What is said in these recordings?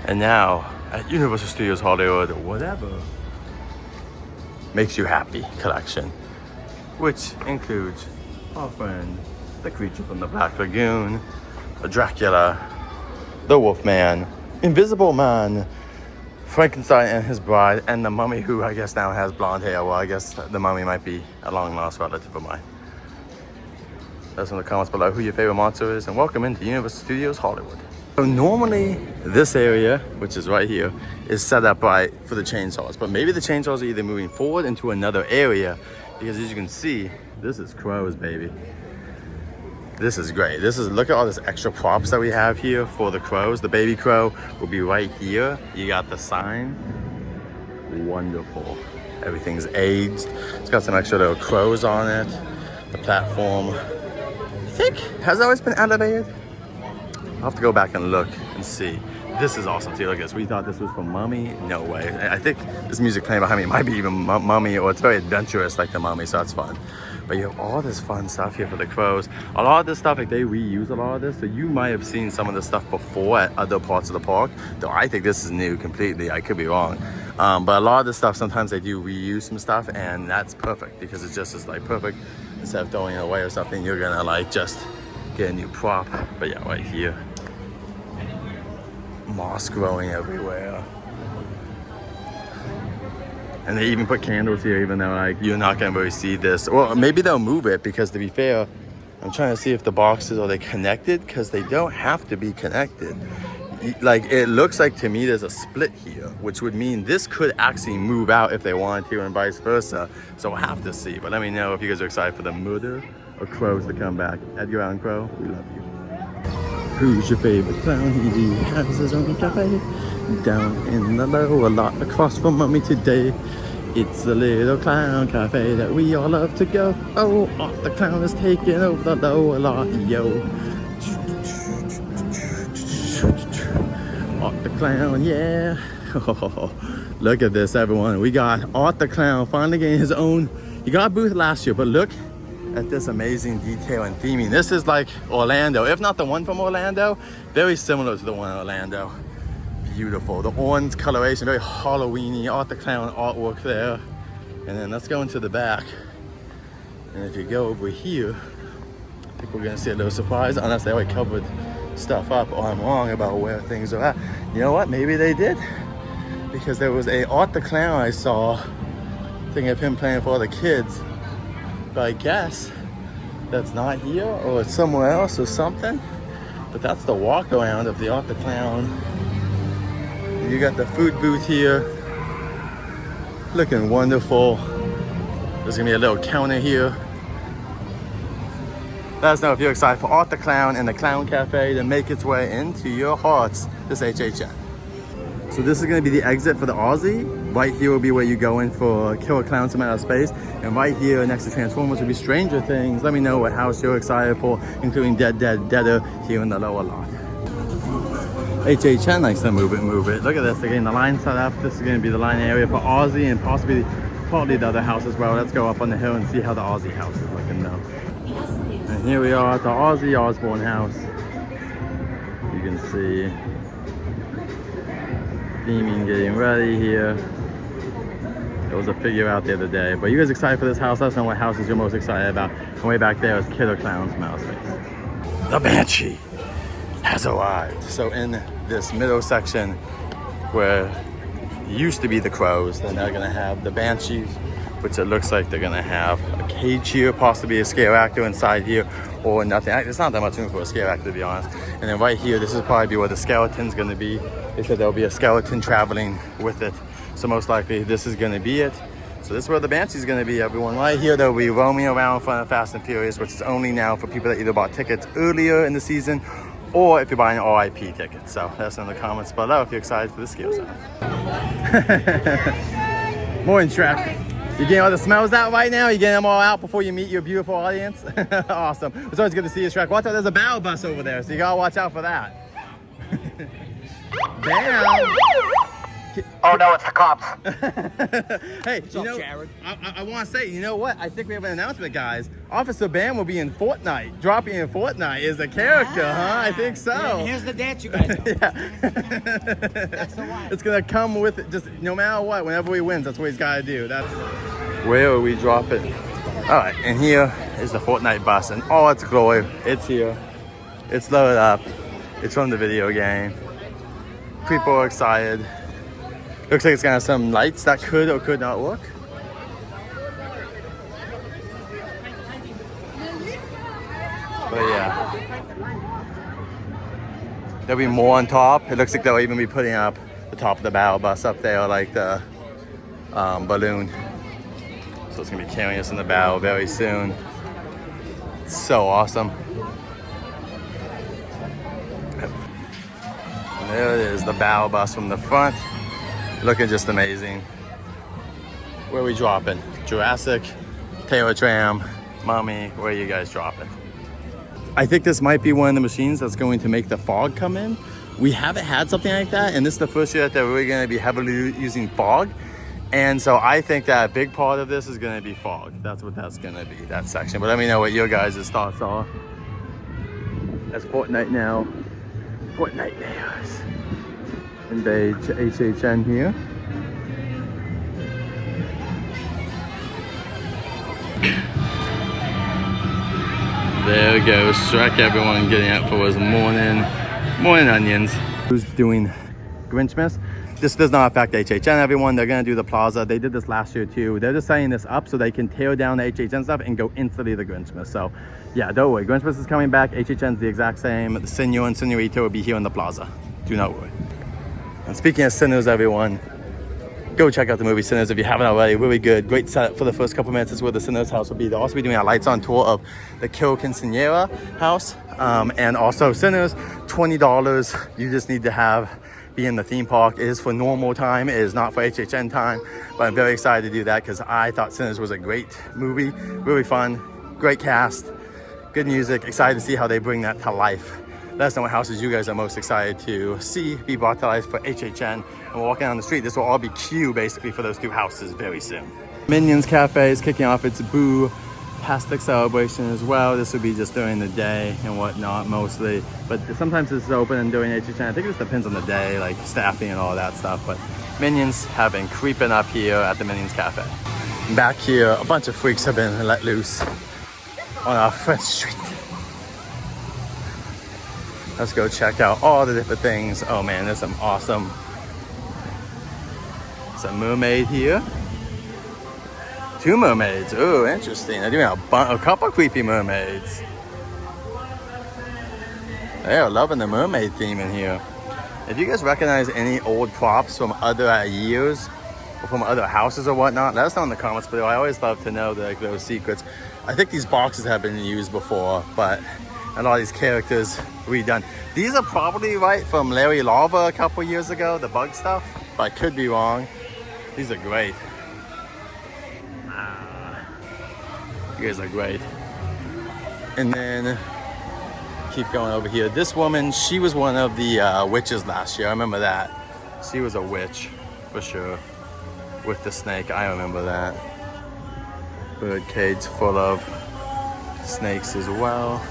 And now at Universal Studios Hollywood, whatever makes you happy collection, which includes our friend, the creature from the Black Lagoon, Dracula, the Wolfman, Invisible Man, Frankenstein and his bride, and the mummy, who I guess now has blonde hair. Well, I guess the mummy might be a long lost relative of mine. Let us know in the comments below who your favorite monster is, and welcome into Universal Studios Hollywood. So normally this area, which is right here, is set up right for the chainsaws, but maybe the chainsaws are either moving forward into another area, because as you can see, this is crows, baby. This is great. Look at all this extra props that we have here for the crows. The baby crow will be right here. You got the sign. Wonderful. Everything's aged. It's got some extra little crows on it. The platform, I think, has always been elevated. I'll have to go back and look and see. This is awesome too. Look at this. We thought this was from Mummy. No way. I think this music playing behind me might be even Mummy, or it's very adventurous like the Mummy, so that's fun. But you have all this fun stuff here for the crows. A lot of this stuff, like, they reuse a lot of this, so you might have seen some of this stuff before at other parts of the park. Though I think this is new completely. I could be wrong. But a lot of this stuff, sometimes they do reuse some stuff, and that's perfect because it just is like perfect. Instead of throwing it away or something, you're gonna like just get a new prop. But yeah, right here, moss growing everywhere. And they even put candles here, even though like you're not gonna really see this. Well, maybe they'll move it, because to be fair, I'm trying to see if the boxes, are they connected? Because they don't have to be connected. Like, it looks like to me there's a split here, which would mean this could actually move out if they wanted to, and vice versa. So we'll have to see. But let me know if you guys are excited for the murder or crows to come back. Edgar Allan Crow, we love you. Who's your favorite clown? He has his own cafe down in the lower lot across from Mummy today. It's the little clown cafe that we all love to go. Oh, Art the Clown is taking over the lower lot, yo. Art the Clown, yeah. Oh, look at this, everyone. We got Art the Clown finally getting his own. He got a booth last year, but look at this amazing detail and theming. This is like Orlando, if not the one from Orlando, very similar to the one in Orlando. Beautiful. The orange coloration, very Halloween-y. Art the Clown artwork there. And then let's go into the back. And if you go over here, I think we're gonna see a little surprise, unless they already covered stuff up, or I'm wrong about where things are at. You know what? Maybe they did, because there was a Art the Clown I saw, thinking of him playing for the kids. But I guess that's not here, or it's somewhere else or something. But that's the walk around of the Art the Clown. You got the food booth here, looking wonderful. There's gonna be a little counter here. Let us know if you're excited for Art the Clown and the Clown Cafe to make its way into your hearts this HHN. So this is gonna be the exit for the Aussie. Right here will be where you go in for Killer Clowns from Outer Space. And right here next to Transformers will be Stranger Things. Let me know what house you're excited for, including Deader here in the lower lot. HHN likes to move it. Look at this, they're getting the line set up. This is gonna be the line area for Aussie and possibly partly the other house as well. Let's go up on the hill and see how the Aussie house is looking now. And here we are at the Aussie Osborne house. You can see theming getting ready here. There was a figure out the other day. But you guys excited for this house? Let us know what houses you're most excited about. And way back there is Killer Clowns from Outer Space. The Banshee has arrived. So in this middle section where used to be the crows, then they're gonna have the Banshees, which it looks like they're gonna have a cage here, possibly a scare actor inside here, or nothing. It's not that much room for a scare actor, to be honest. And then right here, this is probably where the skeleton's gonna be. They said there'll be a skeleton traveling with it. So most likely this is gonna be it. So this is where the Banshee's gonna be, everyone. Right here, they'll be roaming around in front of Fast and Furious, which is only now for people that either bought tickets earlier in the season, or if you're buying RIP tickets. So that's in the comments below if you're excited for the scare zone. Morning, Shrek. You getting all the smells out right now? You getting them all out before you meet your beautiful audience? Awesome. It's always good to see you, Shrek. Watch out, there's a battle bus over there, so you gotta watch out for that. Bam! Oh no, it's the cops. Hey, What's up, Jared? I want to say, you know what? I think we have an announcement, guys. Officer Bam will be in Fortnite. Dropping in Fortnite is a character, huh? I think so. And here's the dance you guys know. Yeah. That's the one. It's gonna come with it, just no matter what. Whenever he wins, that's what he's got to do. That's where will we drop it? All right, and here is the Fortnite bus, and oh, it's glory. It's here. It's loaded up. It's from the video game. People are excited. Looks like it's gonna have some lights that could or could not work. But yeah, there'll be more on top. It looks like they'll even be putting up the top of the battle bus up there, like the balloon. So it's gonna be carrying us in the battle very soon. It's so awesome. And there it is, the battle bus from the front. Looking just amazing. Where are we dropping? Jurassic, Taylor Tram, Mommy, where are you guys dropping? I think this might be one of the machines that's going to make the fog come in. We haven't had something like that, and this is the first year that they're really gonna be heavily using fog. And so I think that a big part of this is gonna be fog. That's what that's gonna be, that section. But let me know what your guys' thoughts are. That's Fortnite now. Fortnite Bears. And the HHN here. There we go, Shrek, everyone getting up for his morning onions. Who's doing Grinchmas? This does not affect HHN, everyone. They're gonna do the plaza. They did this last year too. They're just setting this up so they can tear down the HHN stuff and go instantly to Grinchmas. So yeah, don't worry, Grinchmas is coming back. HHN's the exact same. The Senor and Senorita will be here in the plaza. Do not worry. And speaking of Sinners, everyone, go check out the movie Sinners if you haven't already. Really good. Great setup for the first couple minutes is where the Sinners house will be. They'll also be doing a lights on tour of the Kill Quinceañera house. And also Sinners, $20. You just need to be in the theme park. It is for normal time. It is not for HHN time. But I'm very excited to do that because I thought Sinners was a great movie. Really fun. Great cast. Good music. Excited to see how they bring that to life. Let us know what houses you guys are most excited to see be brought to life for HHN. And we're walking down the street. This will all be queue basically for those two houses very soon. Minions Cafe is kicking off its Boo-tastic celebration as well. This will be just during the day and whatnot mostly. But sometimes this is open and during HHN. I think it just depends on the day, like staffing and all that stuff. But Minions have been creeping up here at the Minions Cafe. Back here, a bunch of freaks have been let loose on our French Street. Let's go check out all the different things. Oh man, there's some awesome. Some mermaid here. Two mermaids. Oh, interesting. They're doing a couple creepy mermaids. They are loving the mermaid theme in here. If you guys recognize any old props from other years or from other houses or whatnot, let us know in the comments below. I always love to know those secrets. I think these boxes have been used before, but a lot of these characters redone. These are probably right from Larry Lava a couple years ago, the bug stuff, but I could be wrong. These are great. You guys are great. And then keep going over here. This woman, she was one of the witches last year. I remember that. She was a witch for sure with the snake. I remember that. Bird cage full of snakes as well.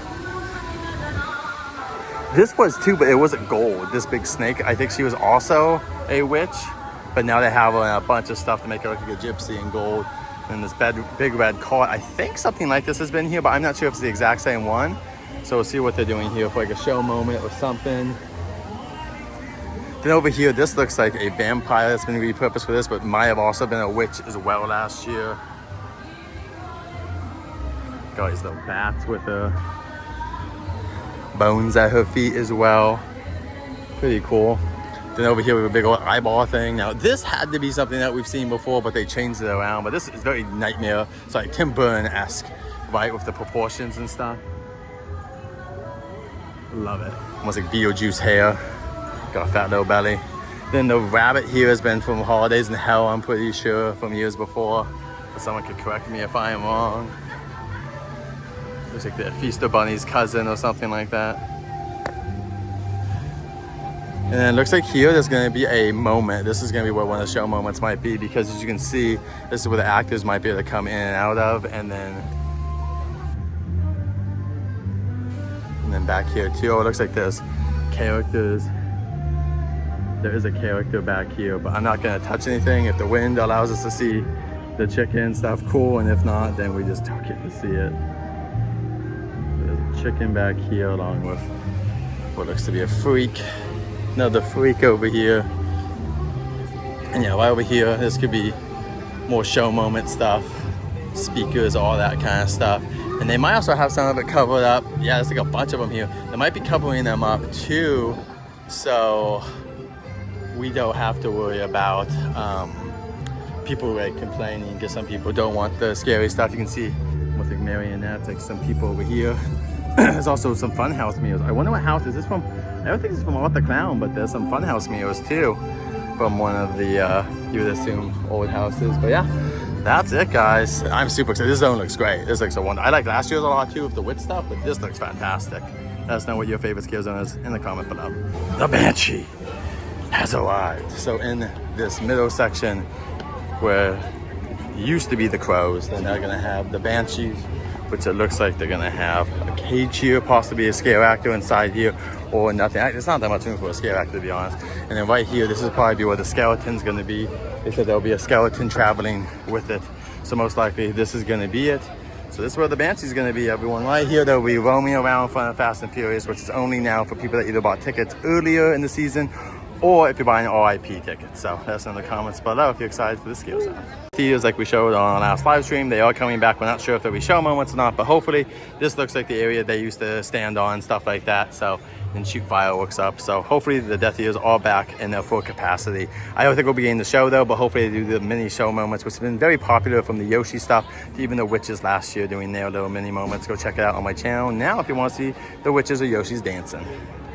This was too, but it wasn't gold. This big snake, I think she was also a witch, but now they have a bunch of stuff to make her look like a gypsy in gold. And this big red cart, I think something like this has been here, but I'm not sure if it's the exact same one. So we'll see what they're doing here for like a show moment or something. Then over here, this looks like a vampire that's been repurposed for this, but might have also been a witch as well last year. Got these little bats with the bones at her feet as well. Pretty cool. Then over here we have a big old eyeball thing. Now this had to be something that we've seen before, but they changed it around. But this is very Nightmare. It's like Tim Burton-esque, right, with the proportions and stuff. Love it. Almost like Beetlejuice hair. Got a fat little belly. Then the rabbit here has been from Holidays in Hell, I'm pretty sure, from years before. But someone could correct me if I am wrong. Looks like the Feaster Bunny's cousin or something like that. And then it looks like here there's going to be a moment. This is going to be where one of the show moments might be, because as you can see, this is where the actors might be able to come in and out of. And then back here too. Oh, it looks like there's characters. There is a character back here, but I'm not going to touch anything. If the wind allows us to see the chicken stuff, cool. And if not, then we just don't get to see it. There's a chicken back here along with what looks to be a freak. Another freak over here. And yeah, right over here, this could be more show moment stuff. Speakers, all that kind of stuff. And they might also have some of it covered up. Yeah, there's like a bunch of them here. They might be covering them up too, so we don't have to worry about people like complaining, because some people don't want the scary stuff. You can see almost like marionettes, like some people over here. There's also some funhouse meals. I wonder what house is this from? I don't think this is from Art the Clown, but there's some funhouse meals too from one of the, you would assume, old houses. But yeah, that's it, guys. I'm super excited. This zone looks great. This looks a wonder. I like last year's a lot too with the wit stuff, but this looks fantastic. Let us know what your favorite scare zone is in the comment below. The Banshee has arrived. So in this middle section where used to be the crows, then they're gonna have the Banshees, which it looks like they're gonna have a cage here, possibly a scare actor inside here, or nothing. It's not that much room for a scare actor, to be honest. And then right here, this is probably where the skeleton's gonna be. They said there'll be a skeleton traveling with it, so most likely this is gonna be it. So this is where the Banshee's gonna be, everyone. Right here, they'll be roaming around in front of Fast and Furious, which is only now for people that either bought tickets earlier in the season, or if you're buying RIP tickets. So let us know in the comments below if you're excited for this scare zone. Theaters, like we showed on our last live stream, they are coming back. We're not sure if there'll be show moments or not, but hopefully this looks like the area they used to stand on, stuff like that. So, and shoot fireworks up. So hopefully the Death Eaters are back in their full capacity. I don't think we'll be getting the show though, but hopefully they do the mini show moments, which have been very popular, from the Yoshi stuff to even the witches last year doing their little mini moments. Go check it out on my channel now if you want to see the witches or Yoshi's dancing.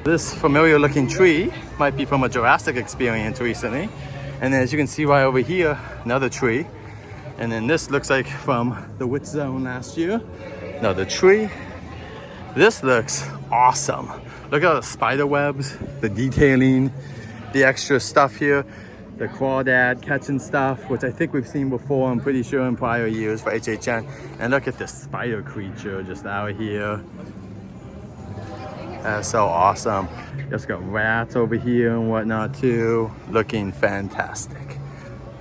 This familiar looking tree might be from a Jurassic experience recently. And then as you can see right over here, another tree. And then this looks like from the witch zone last year. Another tree. This looks awesome. Look at the spider webs, the detailing, the extra stuff here, the crawdad catching stuff, which I think we've seen before, I'm pretty sure, in prior years for HHN. And look at this spider creature just out here. That's so awesome. Just got rats over here and whatnot too. Looking fantastic.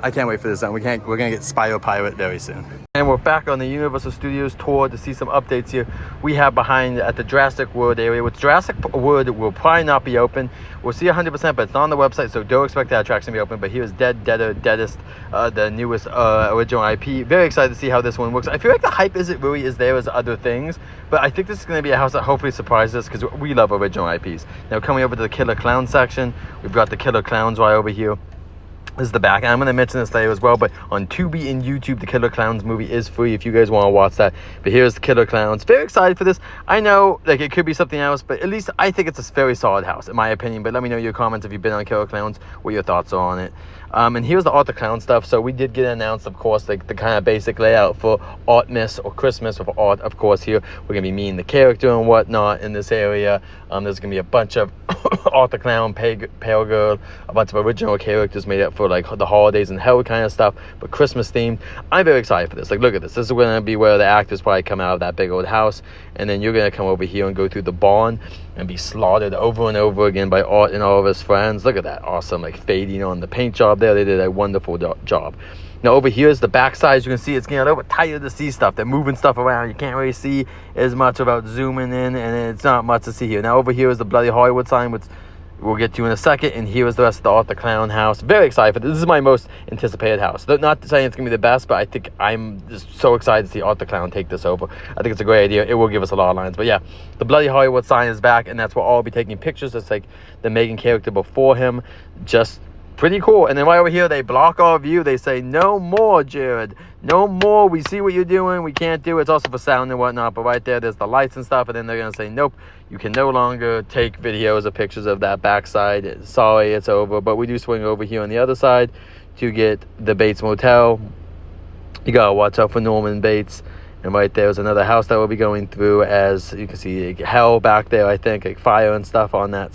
I can't wait for this zone. We're gonna get Spyro Pirate very soon. And we're back on the Universal Studios tour to see some updates here. We have behind at the Jurassic World area, which Jurassic World will probably not be open. We'll see 100%, but it's not on the website, so don't expect that attraction to be open. But here's Deadest, the newest original IP. Very excited to see how this one works. I feel like the hype isn't really as there as other things, but I think this is going to be a house that hopefully surprises us, because we love original IPs. Now coming over to the Killer Clown section, we've got the Killer Clowns right over here. This is the back. I'm going to mention this later as well, but on Tubi and YouTube, the Killer Clowns movie is free if you guys want to watch that. But here's the Killer Clowns. Very excited for this. I know like it could be something else, but at least I think it's a very solid house in my opinion. But let me know your comments if you've been on Killer Clowns, what your thoughts are on it. And here's the Art the Clown stuff. So we did get announced, of course, like the kind of basic layout for Artmas or Christmas with Art. Of course, here we're gonna be meeting the character and whatnot in this area. There's gonna be a bunch of Art the Clown, Pale Girl, a bunch of original characters made up for like the holidays and hell kind of stuff, but Christmas themed. I'm very excited for this. Like, look at this. This is gonna be where the actors probably come out of that big old house, and then you're gonna come over here and go through the barn and be slaughtered over and over again by Art and all of his friends. Look at that awesome like fading on the paint job there. They did a wonderful job. Now over here is the backside. As you can see, it's getting a little bit tighter to see stuff. They're moving stuff around. You can't really see as much without zooming in, and it's not much to see here. Now over here is the Bloody Hollywood sign, which we'll get to in a second, and here is the rest of the Art the Clown house. Very excited for this. This is my most anticipated house. Not saying it's gonna be the best, but I think I'm just so excited to see Art the Clown take this over. I think it's a great idea. It will give us a lot of lines. But yeah, the Bloody Hollywood sign is back, and that's where I'll be taking pictures. It's like the Megan character before him. Just pretty cool. And then right over here, they block our view. They say, no more, Jared. No more. We see what you're doing. We can't do it. It's also for sound and whatnot. But right there, there's the lights and stuff. And then they're going to say, nope, you can no longer take videos or pictures of that backside. Sorry, it's over. But we do swing over here on the other side to get the Bates Motel. You got to watch out for Norman Bates. And right there's another house that we'll be going through. As you can see, hell back there, I think, like fire and stuff on that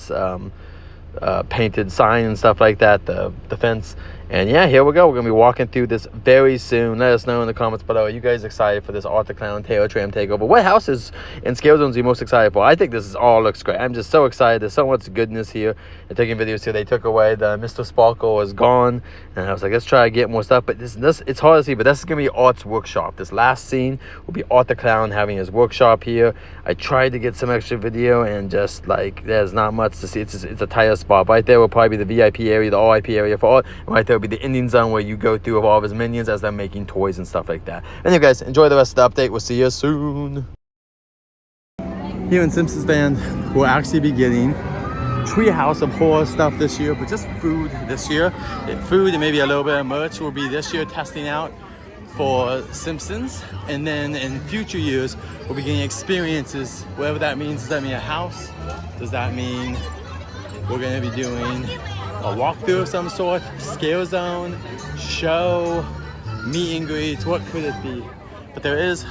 painted sign and stuff like that, the fence. And yeah, here we go. We're gonna be walking through this very soon. Let us know in the comments below. Are you guys excited for this Art the Clown Taylor Tram takeover? What houses and scale zones are you most excited for? I think this all looks great. I'm just so excited. There's so much goodness here. They're taking videos here. They took away the Mr. Sparkle is gone, and I was like, let's try to get more stuff. But this it's hard to see. But this is gonna be Art's workshop. This last scene will be Art the Clown having his workshop here. I tried to get some extra video, and just like there's not much to see. It's a tighter spot. Right there will probably be the VIP area, the RIP area for Art. Right there will be the ending zone where you go through of all of his minions as they're making toys and stuff like that. Anyway, guys, enjoy the rest of the update. We'll see you soon. Here in Simpsons Land, we'll actually be getting Treehouse of Horror stuff this year, but just food this year. Food and maybe a little bit of merch will be this year testing out for Simpsons, and then in future years we'll be getting experiences, whatever that means. Does that mean a house? Does that mean we're going to be doing a walkthrough of some sort, scale zone, show, meet and greets? What could it be? But there is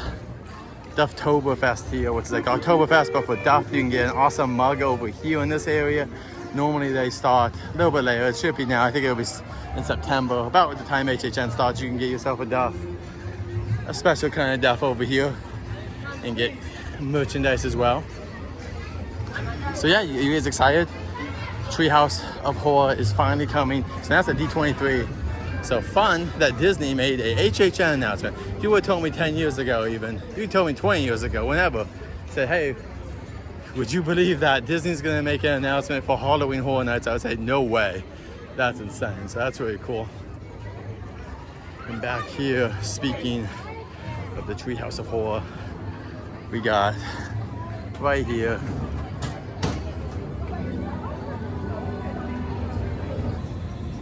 Dufftoberfest here, which is like Oktoberfest but for Duff. You can get an awesome mug over here in this area. Normally they start a little bit later. It should be now. I think it'll be in September. About the time HHN starts, you can get yourself a Duff, a special kind of Duff over here, and get merchandise as well. So yeah, you guys excited? Treehouse of Horror is finally coming. So that's a D23. So fun that Disney made a HHN announcement. If you would have told me 10 years ago, even, you told me 20 years ago, whenever, said, hey, would you believe that Disney's gonna make an announcement for Halloween Horror Nights? I would say, no way. That's insane. So that's really cool. And back here, speaking of the Treehouse of Horror, we got right here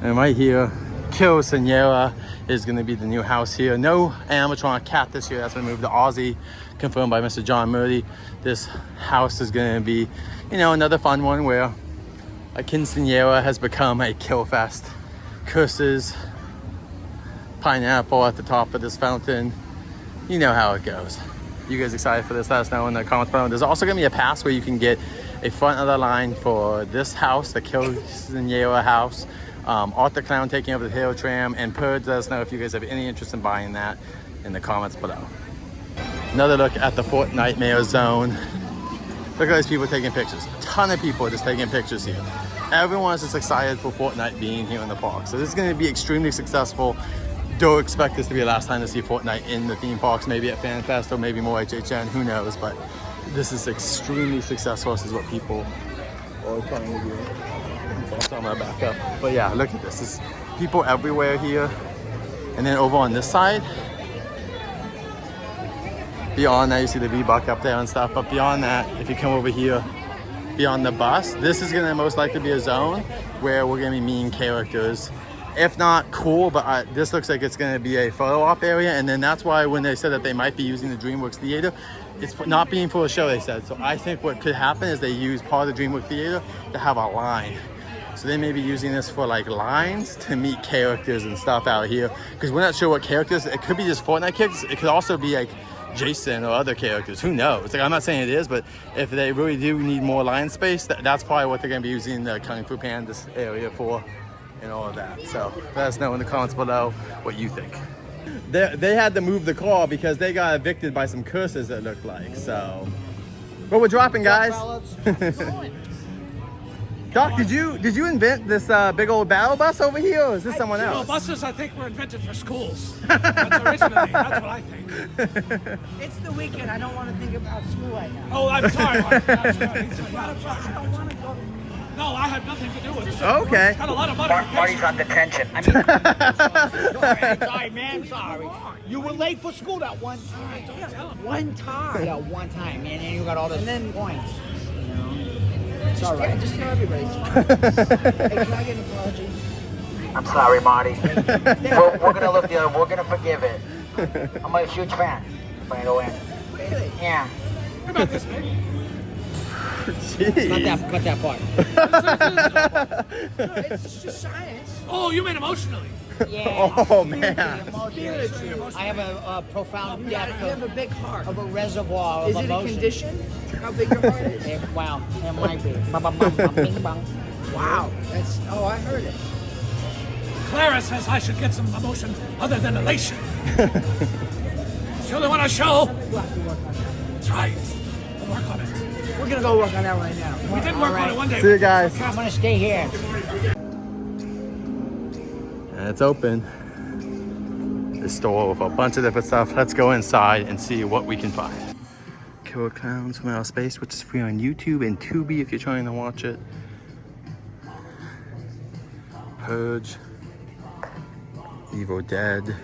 and right here, Kill Senora is going to be the new house here. No animatronic cat this year. That's been moved to Aussie, confirmed by Mr. John Murdy. This house is going to be, you know, another fun one where a quinceañera has become a kill fest. Curses, pineapple at the top of this fountain. You know how it goes. You guys excited for this? Let us know in the comments below. There's also going to be a pass where you can get a front of the line for this house, the Kill Senora house. Art the Clown taking over the Taylor Tram, and Purge. Let us know if you guys have any interest in buying that in the comments below. Another look at the Fortnite Mayor Zone. Look at these people taking pictures. A ton of people are just taking pictures here. Everyone's just excited for Fortnite being here in the park. So this is going to be extremely successful. Don't expect this to be the last time to see Fortnite in the theme parks, maybe at FanFest or maybe more HHN, who knows, but this is extremely successful. This is what people are trying to do. So I'm gonna back up. But yeah, look at this. There's people everywhere here. And then over on this side, beyond that, you see the V-Buck up there and stuff. But beyond that, if you come over here, beyond the bus, this is gonna most likely be a zone where we're gonna be meeting characters. If not cool, but this looks like it's gonna be a photo op area. And then that's why when they said that they might be using the DreamWorks Theater, it's not being for a show, they said. So I think what could happen is they use part of the DreamWorks Theater to have a line. So they may be using this for like lines to meet characters and stuff out here. Because we're not sure what characters. It could be just Fortnite characters. It could also be like Jason or other characters. Who knows? Like, I'm not saying it is, but if they really do need more line space, that's probably what they're going to be using the Kung Fu Pandas area for and all of that. So let us know in the comments below what you think. They had to move the car because they got evicted by some curses, it looked like. So, but we're dropping, guys. Doc, did you invent this big old battle bus over here, or is this someone else? No, buses I think were invented for schools. That's originally, that's what I think. It's the weekend. I don't want to think about school right now. Oh, I'm sorry, Mark. I'm sorry. I don't want to go. No, I had nothing to do with it. Okay. It's got a lot of money. Marty's on detention. I mean, sorry, man. Sorry. You were late for school that one time. Don't tell him. One time. Yeah, one time, man. And you got all this points. You know, it's all right. Just tell everybody. It's fine. Hey, can I get an apology? I'm sorry, Marty. we're gonna look the other. We're gonna forgive it. I'm a huge fan. By the way. Really? Yeah. What about this, baby? Jeez. Cut that part. No, it's just science. Oh, you mean emotionally? Yeah. Oh man. I have a profound depth. You have a big heart. Of a reservoir of Is it a emotion. condition? How big your heart is? Wow, it might be. Bing bong. Wow. That's, oh, I heard it. Clara says I should get some emotion other than elation. It's the only one I show. We'll have to work on that. That's right. We'll work on it. We're gonna go work on that right now. We did work on it one day. See you guys. I'm gonna stay here. And it's open. This store with a bunch of different stuff. Let's go inside and see what we can find. Killer Clowns from Outer Space, which is free on YouTube and Tubi if you're trying to watch it. Purge, Evil Dead,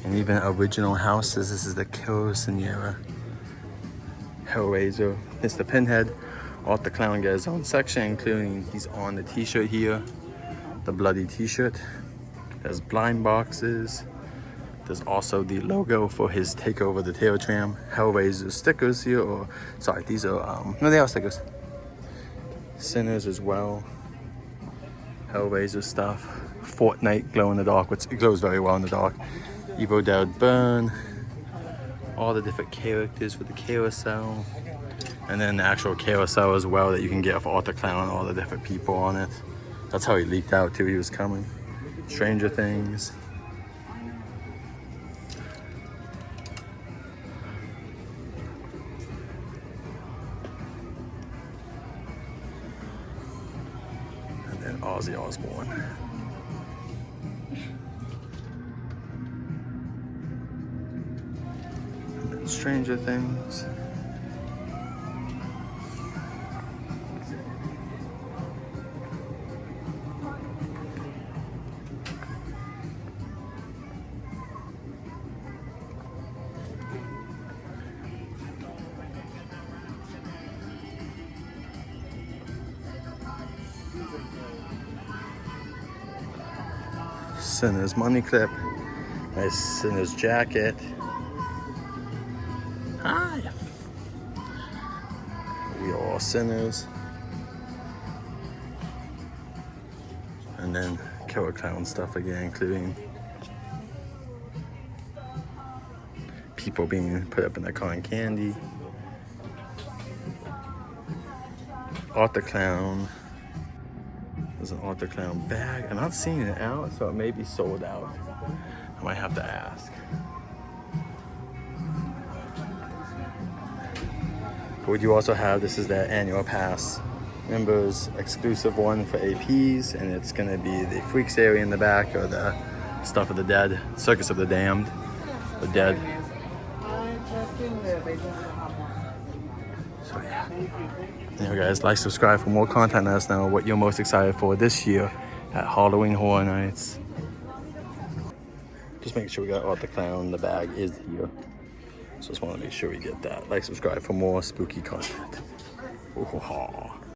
and even original houses. This is the Killer Sierra, Hellraiser, Mr. Pinhead. Art the Clown gets his own section, including he's on the t-shirt here, the bloody t-shirt. There's blind boxes. There's also the logo for his Takeover the Tail Tram. Hellraiser stickers here, or sorry, these are no, they are stickers. Sinners as well. Hellraiser stuff. Fortnite glow in the dark, which it glows very well in the dark. Evil Dead Burn. All the different characters for the carousel. And then the actual carousel as well that you can get for Art the Clown, all the different people on it. That's how he leaked out too, he was coming. Stranger Things. And then Ozzy Osbourne. And then Stranger Things. Sinners money clip. Nice Sinners jacket. Hi. We are all sinners. And then Killer Clown stuff again, including people being put up in their cotton candy. Art the Clown. There's an Art the Clown bag. I'm not seeing it out, so it may be sold out. I might have to ask. But we do also have, this is their annual pass. Members exclusive one for APs, and it's gonna be the Freaks area in the back, or the Stuff of the Dead, Circus of the Damned, the Dead. So yeah. Anyway guys, like, subscribe for more content. Let us know what you're most excited for this year at Halloween Horror Nights. Just make sure we got Art the Clown. The bag is here. So just want to make sure we get that. Like, subscribe for more spooky content. Ooh-ha-ha.